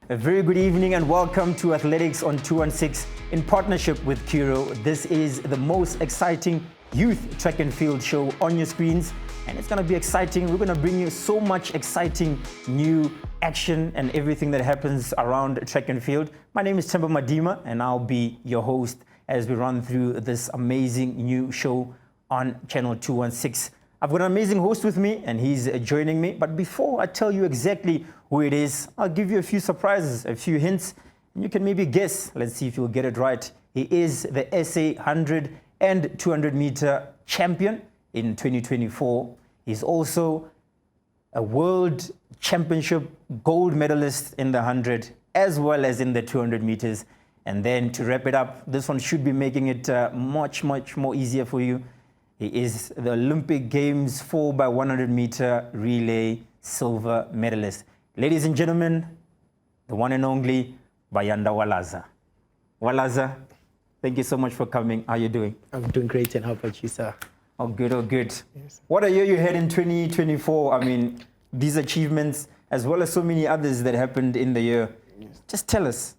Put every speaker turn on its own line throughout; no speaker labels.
A very good evening and welcome to Athletics on 216 in partnership with Kiro. This is the most exciting youth track and field show on your screens, and it's going to be exciting. We're going to bring you so much exciting new action and everything that happens around track and field. My name is Temba Madima, and I'll be your host as we run through this amazing new show on Channel 216. I've got an amazing host with me, and he's joining me. But before I tell you exactly who it is, I'll give you a few surprises, a few hints, and you can maybe guess. Let's see if you'll get it right. He is the SA 100 and 200 meter champion in 2024. He's also a world championship gold medalist in the 100 as well as in the 200 meters. And then to wrap it up, this one should be making it much more easier for you. He is the Olympic Games 4x100 meter relay silver medalist. Ladies and gentlemen, the one and only Bayanda Walaza. Walaza, thank you so much for coming. How are you doing?
I'm doing great, and how about you, sir?
Oh, good, oh, good.
Yes.
What a year you had in 2024. I mean, these achievements, as well as so many others that happened in the year.
Yes.
Just tell us,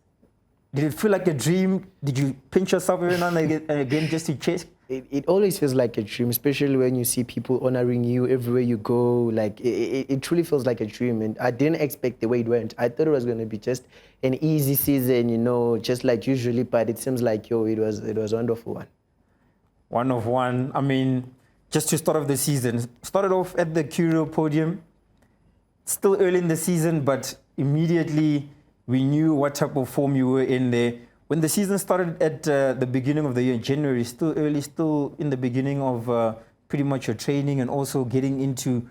did it feel like a dream? Did you pinch yourself every now and again just to chase?
It always feels like a dream, especially when you see people honoring you everywhere you go. Like it truly feels like a dream, and I didn't expect the way it went. I thought it was going to be just an easy season, you know, just like usually. But it seems like it was a wonderful one.
One of one. I mean, just to start off the season, started off at the Kiro podium. Still early in the season, but immediately we knew what type of form you were in there. When the season started at the beginning of the year, January, still early, still in the beginning of pretty much your training and also getting into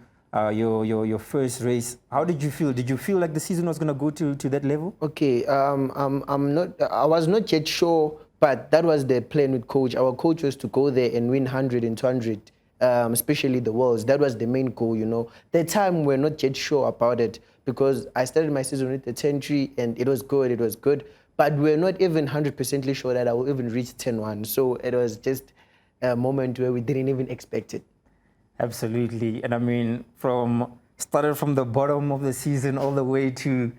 your first race. How did you feel? Did you feel like the season was going to go to that level?
Okay, I was not yet sure, but that was the plan with coach. Our coach was to go there and win 100 and 200, especially the worlds. That was the main goal, you know. That time we're not yet sure about it because I started my season with the 10-3 and it was good. But we're not even 100% sure that I will even reach 10-1. So it was just a moment where we didn't even expect it.
Absolutely. And I mean, started from the bottom of the season all the way to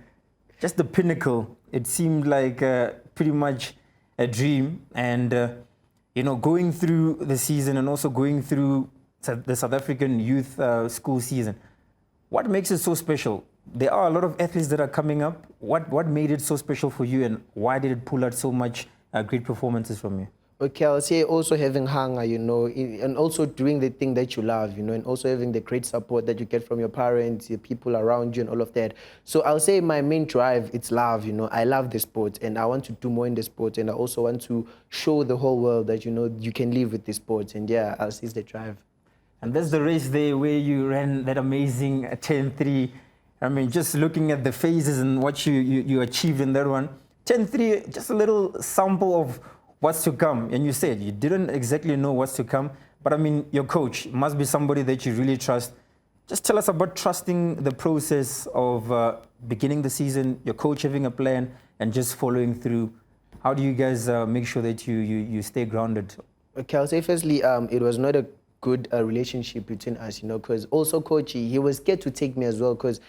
just the pinnacle. It seemed like pretty much a dream. And, going through the season and also going through the South African youth school season, what makes it so special? There are a lot of athletes that are coming up. What made it so special for you, and why did it pull out so much great performances from you?
Okay, I'll say also having hunger, you know, and also doing the thing that you love, you know, and also having the great support that you get from your parents, your people around you, and all of that. So I'll say my main drive, it's love, you know. I love the sport, and I want to do more in the sport, and I also want to show the whole world that, you know, you can live with the sport. And yeah, I'll say it's the drive.
And that's the race there where you ran that amazing 10-3. I mean, just looking at the phases and what you achieved in that one. 10-3, just a little sample of what's to come. And you said you didn't exactly know what's to come. But I mean, your coach must be somebody that you really trust. Just tell us about trusting the process of beginning the season, your coach having a plan, and just following through. How do you guys make sure that you stay grounded?
Okay, I'll say firstly, it was not a good relationship between us, you know, because also coach, he was scared to take me as well, because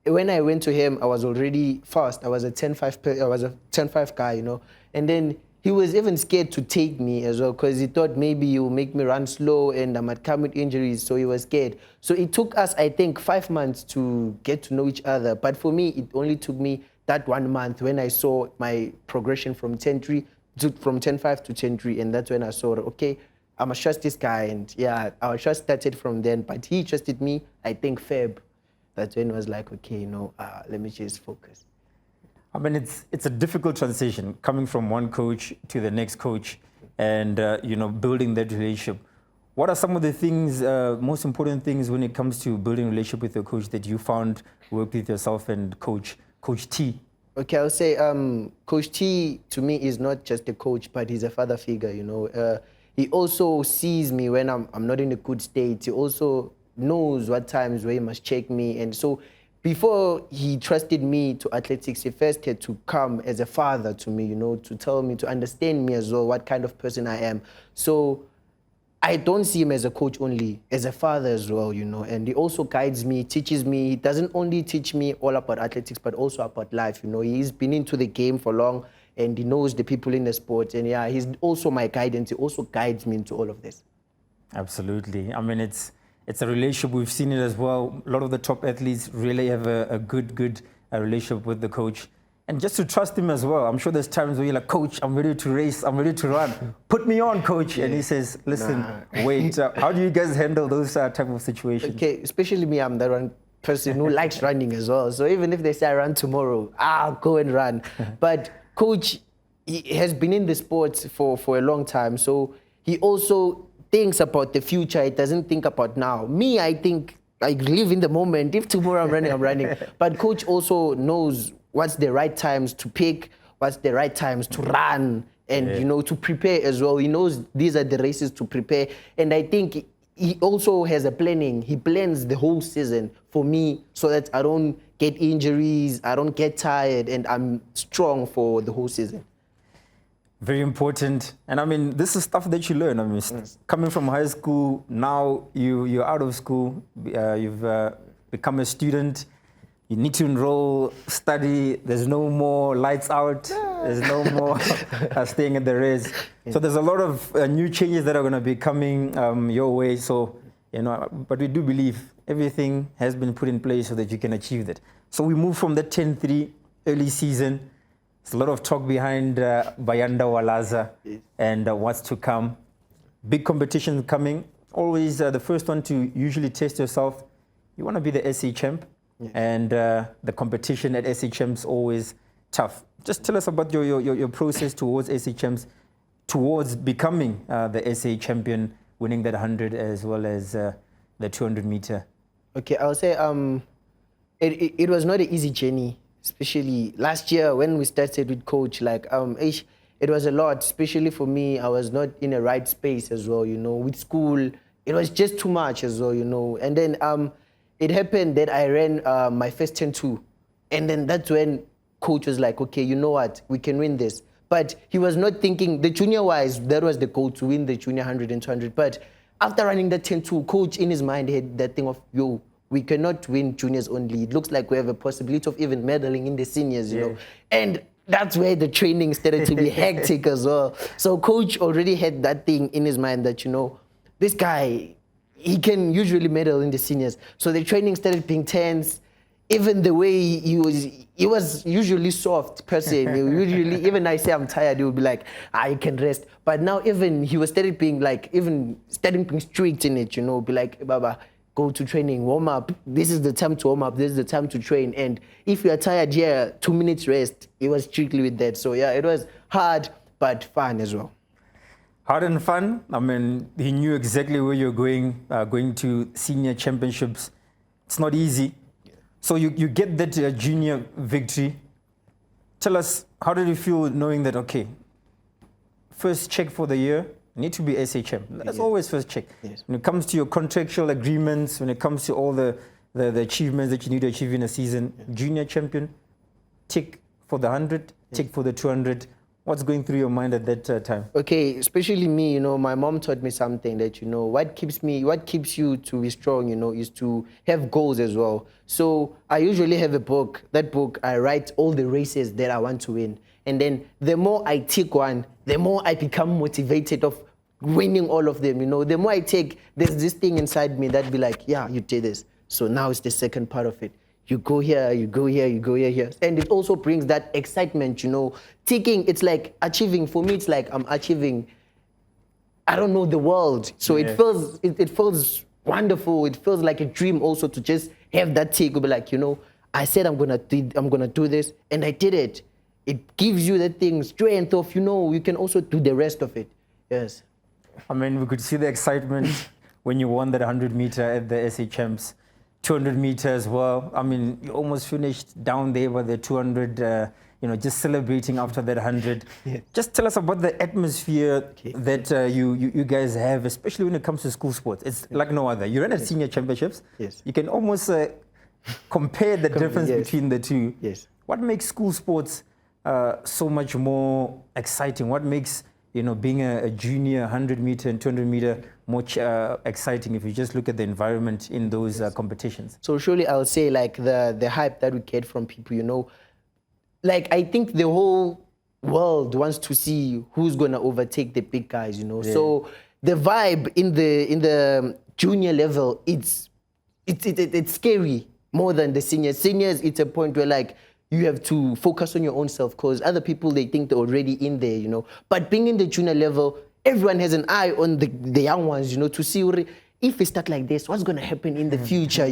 when I went to him, I was already fast. I was a 10-5 guy, you know. And then he was even scared to take me as well because he thought maybe he will make me run slow and I might come with injuries. So he was scared. So it took us, I think, 5 months to get to know each other. But for me, it only took me that 1 month when I saw my progression from 10-5 to 10-3. And that's when I saw, okay, I must trust this guy. And yeah, our trust started from then. But he trusted me, I think, Feb. That's when it was like, okay, you know, let me just focus.
I mean, it's a difficult transition coming from one coach to the next coach and, building that relationship. What are some of the things, most important things when it comes to building a relationship with your coach that you found worked with yourself and Coach T?
Okay, I'll say Coach T to me is not just a coach, but he's a father figure, you know. He also sees me when I'm not in a good state. He also knows what times where he must check me. And so before he trusted me to athletics, he first had to come as a father to me, you know, to tell me, to understand me as well, what kind of person I am. So I don't see him as a coach only, as a father as well, you know, and he also guides me, teaches me. He doesn't only teach me all about athletics, but also about life, you know. He's been into the game for long, and he knows the people in the sport, and yeah, he's also my guidance. He also guides me into all of this.
Absolutely. I mean, it's a relationship. We've seen it as well. A lot of the top athletes really have a good relationship with the coach. And just to trust him as well. I'm sure there's times where you're like, coach, I'm ready to race. I'm ready to run. Put me on, coach. And he says, listen, wait. How do you guys handle those type of situations?
Okay, especially me, I'm the one person who likes running as well. So even if they say I run tomorrow, I'll go and run. But coach, he has been in the sport for a long time. So he also thinks about the future. He doesn't think about now. Me, I think I live in the moment. If tomorrow I'm running, I'm running. But coach also knows what's the right times to pick, what's the right times to run, and you know, to prepare as well. He knows these are the races to prepare. And I think he also has a planning. He plans the whole season for me so that I don't get injuries, I don't get tired, and I'm strong for the whole season.
Very important. And I mean, this is stuff that you learn. I mean, coming from high school, now you're out of school, you've become a student. You need to enroll, study. There's no more lights out. There's no more staying at the race. So there's a lot of new changes that are going to be coming your way. So, you know, but we do believe everything has been put in place so that you can achieve that. So we move from the 10-3 early season. There's a lot of talk behind Bayanda, Walaza, and what's to come. Big competition coming. Always the first one to usually test yourself. You want to be the SA champ. Yes. And the competition at SA Champs always tough. Just tell us about your process towards SA Champs, towards becoming the SA champion, winning that 100 as well as the 200 meter.
Okay, I would say it was not an easy journey, especially last year when we started with coach. Like it was a lot, especially for me. I was not in a right space as well, you know. With school, it was just too much as well, you know. And then it happened that I ran my first 10-2. And then that's when coach was like, okay, you know what? We can win this. But he was not thinking, the junior-wise, that was the goal, to win the junior 100 and 200. But after running that 10-2, coach in his mind had that thing of, yo, we cannot win juniors only. It looks like we have a possibility of even medaling in the seniors, you know. And that's where the training started to be hectic as well. So coach already had that thing in his mind that, you know, this guy, he can usually medal in the seniors. So the training started being tense. Even the way he was usually soft person. Usually, even I say I'm tired, he would be like, you can rest. But now even he was started being like, even starting being strict in it, you know, be like, Baba, go to training, warm up. This is the time to warm up. This is the time to train. And if you are tired, 2 minutes rest. He was strictly with that. So yeah, it was hard, but fun as well.
Hard and fun. I mean, he knew exactly where you're going, going to senior championships. It's not easy. Yeah. So you get that junior victory. Tell us, how did you feel knowing that, okay, first check for the year, need to be SA champ. That's always first check. Yes. When it comes to your contractual agreements, when it comes to all the achievements that you need to achieve in a season, junior champion, tick for the 100, tick for the 200. What's going through your mind at that time? Okay,
especially me, you know, my mom taught me something that, you know, what keeps you to be strong, you know, is to have goals as well. So I usually have a book. That book, I write all the races that I want to win. And then the more I tick one, the more I become motivated of winning all of them, you know. The more I take, there's this thing inside me that be like, yeah, you did this. So now it's the second part of it. You go here, you go here, you go here. And it also brings that excitement, you know. Ticking, it's like achieving. For me, it's like I'm achieving, I don't know, the world. So it feels wonderful. It feels like a dream also to just have that tick. Be like, you know, I said I'm gonna do this, and I did it. It gives you that thing, strength of, you know, you can also do the rest of it. Yes.
I mean, we could see the excitement when you won that 100 meter at the SA Champs. 200 meters as well. I mean, you almost finished down there by the 200, you know, just celebrating after that 100. Yeah. Just tell us about the atmosphere that you guys have, especially when it comes to school sports. It's like no other. You ran at senior championships.
Yes.
You can almost compare the difference between the two.
Yes.
What makes school sports so much more exciting? What makes being a junior 100-meter and 200-meter more exciting if you just look at the environment in those competitions?
So surely I'll say like the hype that we get from people, like I think the whole world wants to see who's gonna overtake the big guys.
Yeah.
So the vibe in the junior level, it's scary more than the seniors. Seniors, it's a point where like you have to focus on your own self because other people, they think they're already in there. But being in the junior level, everyone has an eye on the young ones, to see if we start like this, what's going to happen in the future,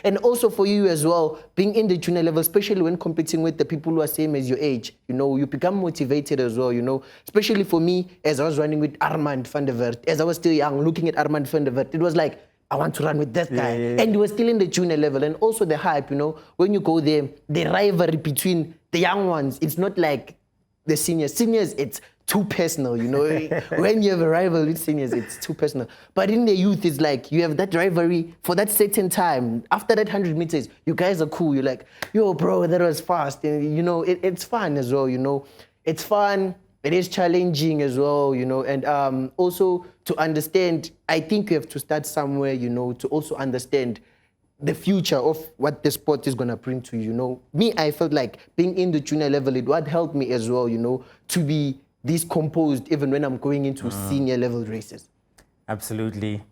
And also for you as well, being in the junior level, especially when competing with the people who are same as your age, you become motivated as well, Especially for me, as I was running with Armand van der Wert, as I was still young, looking at Armand van der Wert, it was like, I want to run with that guy.
Yeah.
And he was still in the junior level. And also the hype, when you go there, the rivalry between the young ones, it's not like the seniors. Seniors, it's too personal, When you have a rival with seniors, it's too personal. But in the youth, it's like you have that rivalry for that certain time. After that 100 meters, you guys are cool. You're like, yo, bro, that was fast. And, it's fun as well, It's fun. It is challenging as well, and also to understand, I think you have to start somewhere, to also understand the future of what the sport is going to bring to you, Me, I felt like being in the junior level, it would help me as well, to be this composed even when I'm going into senior level races.
Absolutely.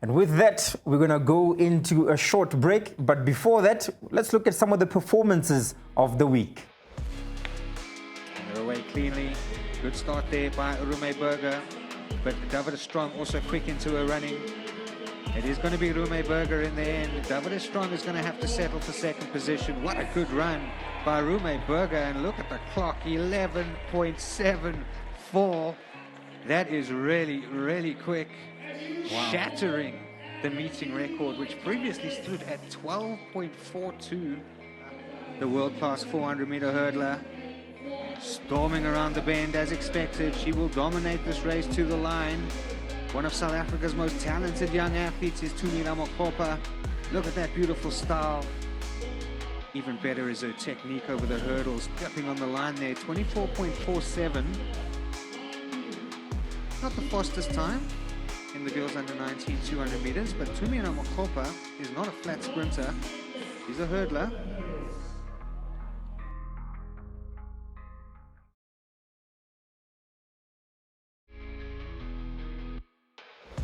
And with that, we're going to go into a short break. But before that, let's look at some of the performances of the week.
They're away cleanly. Good start there by Rume Burger, but David is Strong also quick into her running. It is going to be Rume Burger in the end. David is Strong is going to have to settle for second position. What a good run by Rume Burger, and look at the clock, 11.74. That is really, really quick. Wow. Shattering the meeting record, which previously stood at 12.42. The world-class 400-meter hurdler. Storming around the bend as expected. She will dominate this race to the line. One of South Africa's most talented young athletes is Tumila Mokopa. Look at that beautiful style. Even better is her technique over the hurdles. Jumping on the line there, 24.47. Not the fastest time in the girls under 19 200 meters, but Tumila Mokopa is not a flat sprinter. She's a hurdler.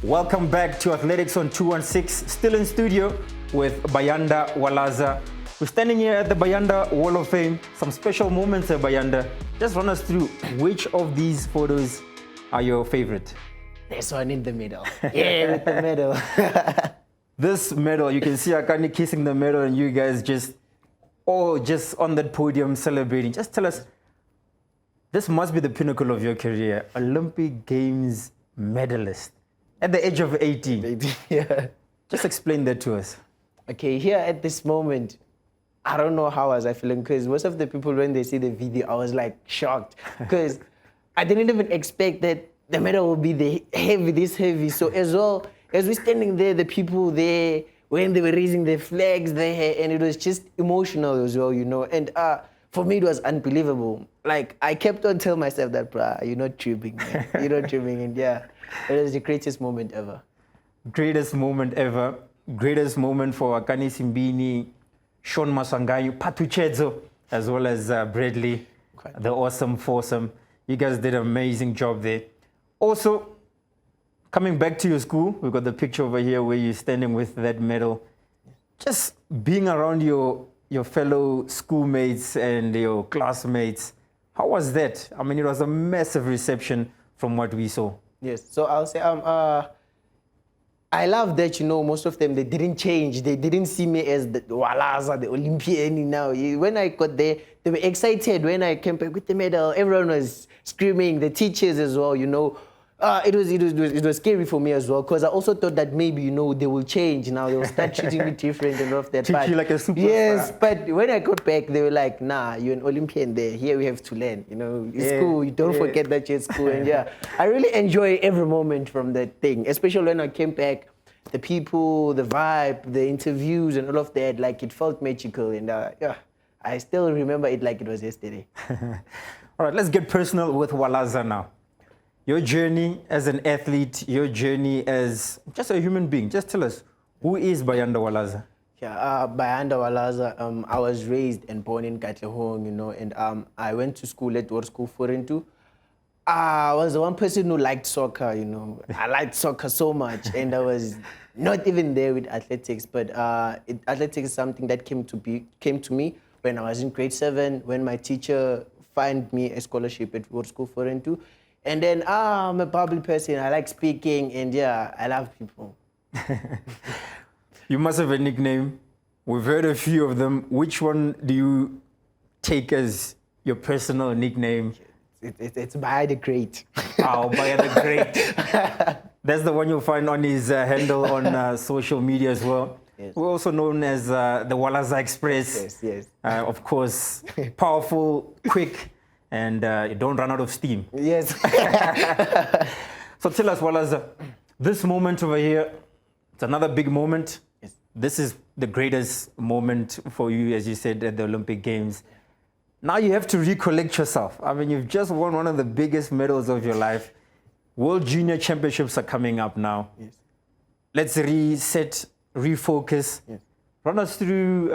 Welcome back to Athletics on 216, still in studio with Bayanda Walaza. We're standing here at the Bayanda Wall of Fame. Some special moments at Bayanda. Just run us through which of these photos are your favorite?
This one in the middle. Yeah, with the medal.
This medal, you can see Akani kissing the medal and you guys just on that podium celebrating. Just tell us, this must be the pinnacle of your career. Olympic Games medalist. At the age of 18.
Yeah.
Just explain that to us.
Okay, here at this moment, I don't know how I was feeling because most of the people, when they see the video, I was like shocked because I didn't even expect that the medal would be this heavy. So as well, as we're standing there, the people there, when they were raising their flags there, and it was just emotional as well, And for me, it was unbelievable. Like, I kept on telling myself that, bruh, you're not tripping, man. You're not tripping. And yeah, it was the greatest moment ever.
Greatest moment ever. Greatest moment for Akani Simbini, Sean Masanganyu, Patuchedzo, as well as Bradley, the awesome foursome. You guys did an amazing job there. Also, coming back to your school, we've got the picture over here where you're standing with that medal. Just being around your fellow schoolmates and your classmates, how was that? I mean, it was a massive reception from what we saw.
Yes, so I'll say I love that, most of them, they didn't change. They didn't see me as the Walaza, the Olympian now. When I got there, they were excited. When I came back with the medal, everyone was screaming, the teachers as well, It was scary for me as well because I also thought that maybe, they will change now. They will start treating me different and all of that.
Treat you like a superstar.
Yes, but when I got back, they were like, nah, you're an Olympian there. Here we have to learn. It's cool. You don't forget that you're at school. And yeah, I really enjoy every moment from that thing, especially when I came back. The people, the vibe, the interviews and all of that, like it felt magical. And yeah, I still remember it like it was yesterday.
All right, let's get personal with Walaza now. Your journey as an athlete, your journey as just a human being. Just tell us, who is Bayanda Walaza?
Yeah, Bayanda Walaza. I was raised and born in Katlehong, and I went to school at World School Forentu. I was the one person who liked soccer, I liked soccer so much, and I was not even there with athletics. But athletics is something that came to me when I was in grade 7, when my teacher found me a scholarship at World School Forentu. And then I'm a public person. I like speaking, and yeah, I love people.
You must have a nickname. We've heard a few of them. Which one do you take as your personal nickname?
It's Bayanda the Great.
Oh, Bayanda the Great. That's the one you'll find on his handle on social media as well.
Yes.
We're also known as the Walaza Express.
Yes.
Of course, powerful, quick, and you don't run out of steam.
Yes.
So tell us, Walaza, this moment over here, it's another big moment.
Yes.
This is the greatest moment for you, as you said, at the Olympic Games. Now you have to recollect yourself. I mean, you've just won one of the biggest medals of your life. World Junior Championships are coming up now.
Yes.
Let's reset, refocus.
Yes.
Run us through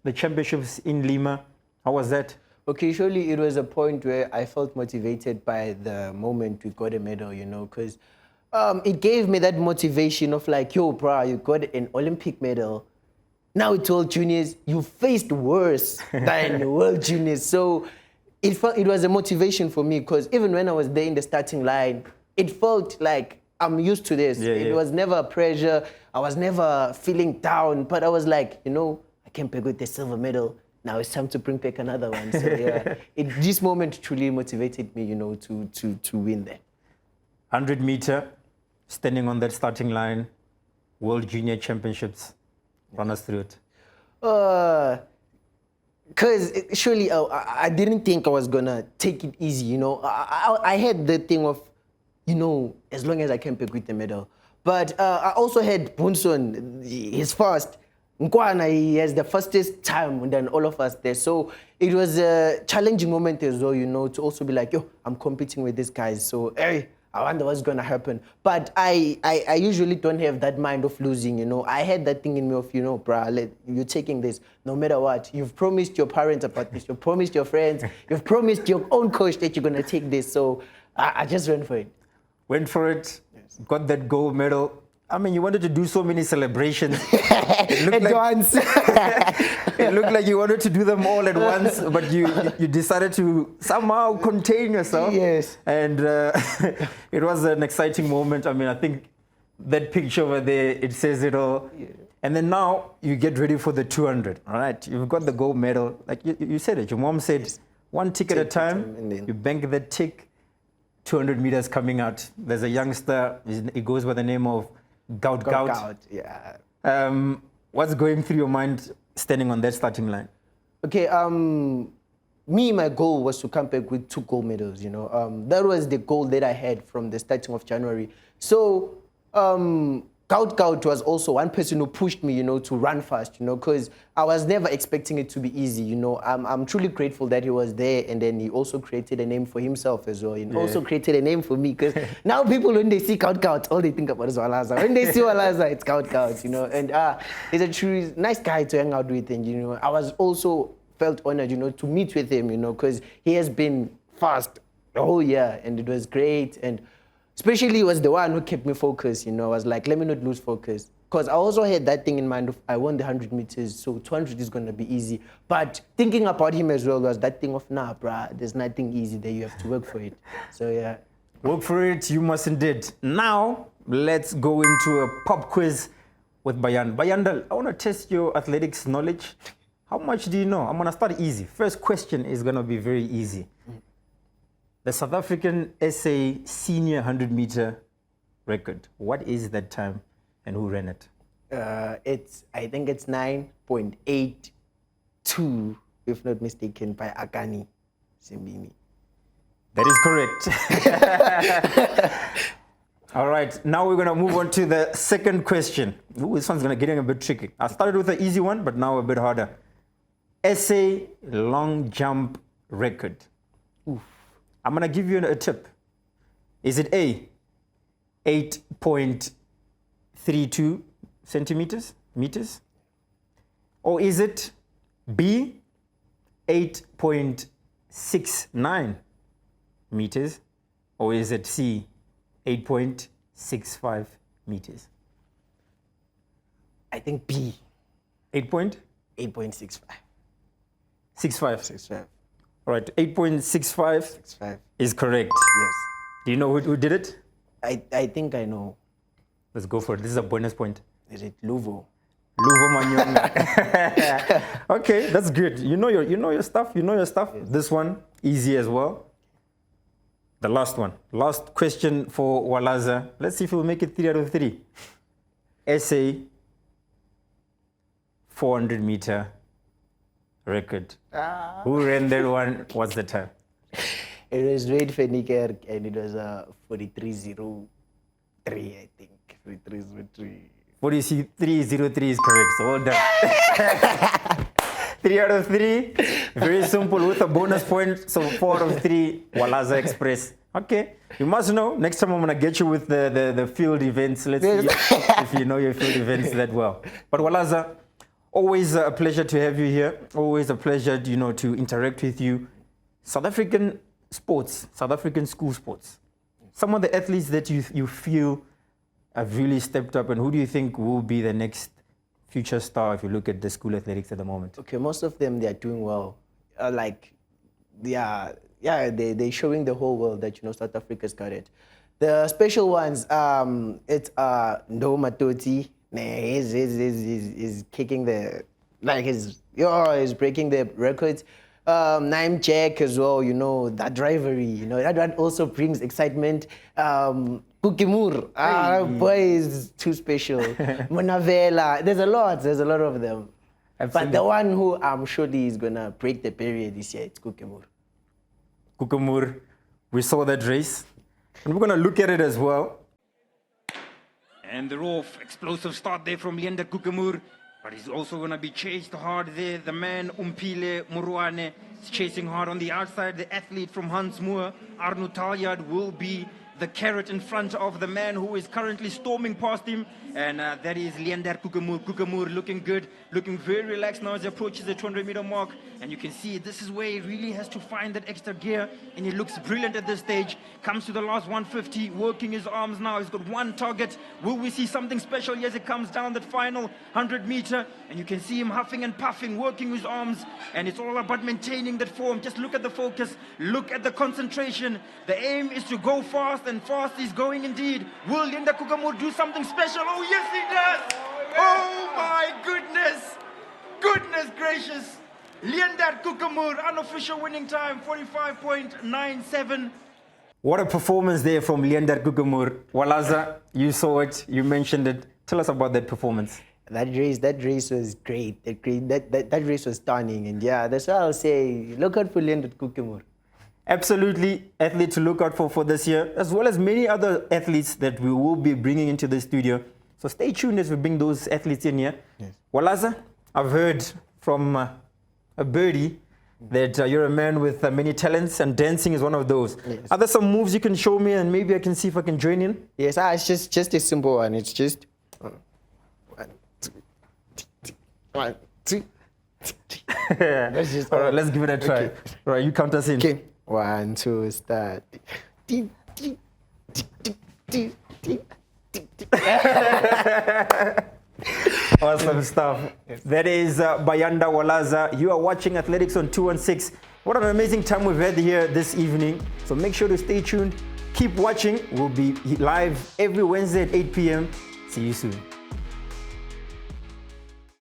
the championships in Lima. How was that?
Okay, surely it was a point where I felt motivated by the moment we got a medal, because it gave me that motivation of like, yo, bro, you got an Olympic medal. Now it's World Juniors, you faced worse than World Juniors. So it was a motivation for me, because even when I was there in the starting line, it felt like I'm used to this. It was never pressure. I was never feeling down, but I was like, I came back with the silver medal. Now it's time to bring back another one. So yeah, this moment truly motivated me, to win there.
100-meter, standing on that starting line, World Junior Championships. Run us through it.
Because surely I didn't think I was going to take it easy, I had the thing of, as long as I can pick with the medal. But I also had Bunson, he's fast. Nkwana, he has the fastest time than all of us there. So it was a challenging moment as well, to also be like, yo, I'm competing with these guys. So, hey, I wonder what's going to happen. But I usually don't have that mind of losing, I had that thing in me of, bruh, you're taking this no matter what. You've promised your parents about this. You've promised your friends. You've promised your own coach that you're going to take this. So I just went for it.
Went for it, yes. Got that gold medal. I mean, you wanted to do so many celebrations.
At once.
It looked like you wanted to do them all at once, but you decided to somehow contain yourself.
Yes.
And it was an exciting moment. I mean, I think that picture over there, it says it all. Yeah. And then now you get ready for the 200, all right? You've got the gold medal. Like you said it, your mom said, one tick at a time, and then you bank that tick, 200 meters coming out. There's a youngster, he goes by the name of Gout.
Yeah.
What's going through your mind standing on that starting line?
Okay, my goal was to come back with 2 gold medals, That was the goal that I had from the starting of January. So, Gout was also one person who pushed me, to run fast, because I was never expecting it to be easy, I'm truly grateful that he was there, and then he also created a name for himself as well. He also created a name for me, because now people, when they see Gout, all they think about is Walaza. When they see Walaza, it's Gout, and he's a truly nice guy to hang out with, and, I was also felt honored, to meet with him, because he has been fast the whole year, and it was great, and especially he was the one who kept me focused, I was like, let me not lose focus. Because I also had that thing in mind of, I won the 100 meters, so 200 is going to be easy. But thinking about him as well was that thing of, nah, bruh, there's nothing easy there. You have to work for it. So, yeah.
Work for it, you must indeed. Now, let's go into a pop quiz with Bayanda. Bayanda, I want to test your athletics knowledge. How much do you know? I'm going to start easy. First question is going to be very easy. The South African SA senior 100-meter record. What is that time and who ran it?
I think it's 9.82, if not mistaken, by Akani Simbini.
That is correct. All right, now we're going to move on to the second question. Ooh, this one's going to get a bit tricky. I started with an easy one, but now a bit harder. SA long jump record. Oof. I'm going to give you a tip. Is it A, 8.32 centimeters, meters? Or is it B, 8.69 meters? Or is it C, 8.65 meters?
I think B.
8.65.
8.65.
All right, 8.65
65.
is correct.
Yes.
Do you know who did it?
I think I know.
Let's go for it. This is a bonus point.
Is it Luvo?
Luvo Manyonga. Okay, that's good. You know your stuff. You know your stuff. Yes. This one, easy as well. The last one. Last question for Walaza. Let's see if we'll make it 3 out of 3. SA 400-meter record. Who ran that one? What's the time?
It was Wade Feniker and it was 43.03, I think. 43.03.
43.03 is correct, so well done. 3 out of 3. Very simple with a bonus point. So 4 out of 3, Walaza Express. Okay, you must know. Next time I'm going to get you with the field events. Let's see if you know your field events that well. But Walaza, always a pleasure to have you here. Always a pleasure, to interact with you. South African sports, South African school sports. Some of the athletes that you feel have really stepped up, and who do you think will be the next future star if you look at the school athletics at the moment?
Okay, most of them, they are doing well. They're showing the whole world that, South Africa's got it. The special ones, it's Ndo Matoti. He's kicking he's breaking the records. Naim Jack as well, that rivalry, that one also brings excitement. Kukimur, boy is too special. Monavela, there's a lot of them. Absolutely. But the one who I'm sure is gonna break the barrier this year, it's Kukimur.
Kukimur, we saw that race, and we're gonna look at it as well.
And the raw explosive start there from Leander Kukimur. But he's also going to be chased hard there. The man, Umpile Muruane, is chasing hard on the outside. The athlete from Hans Moor, Arno Taljard, will be the carrot in front of the man who is currently storming past him. And that is Leander Kukimur. Kukimur looking good, looking very relaxed now as he approaches the 200-meter mark. And you can see this is where he really has to find that extra gear. And he looks brilliant at this stage. Comes to the last 150, working his arms now. He's got one target. Will we see something special as it comes down that final 100-meter? And you can see him huffing and puffing, working his arms. And it's all about maintaining that form. Just look at the focus. Look at the concentration. The aim is to go fast, and fast he's going indeed. Will Leander Kukimur do something special? Oh, yes, he does. Oh, my goodness. Goodness gracious. Leander Kukimur, unofficial winning time, 45.97.
What a performance there from Leander Kukimur. Walaza, you saw it, you mentioned it. Tell us about that performance.
That race was great. That race was stunning. And yeah, that's why I'll say, look out for Leander Kukimur.
Absolutely, athlete to look out for this year, as well as many other athletes that we will be bringing into the studio. So stay tuned as we bring those athletes in here. Yes. Walaza, I've heard from a birdie that you're a man with many talents, and dancing is one of those. Yes. Are there some moves you can show me, and maybe I can see if I can join in?
Yes, it's just a simple one. It's just 1, 2, 1, 2.
All right, let's give it a try. Okay. All right, you count us in.
Okay. 1, 2, start.
Awesome stuff. That is Bayanda Walaza. You are watching Athletics on 216. What an amazing time we've had here this evening. So make sure to stay tuned. Keep watching. We'll be live every Wednesday at 8 p.m. See you soon.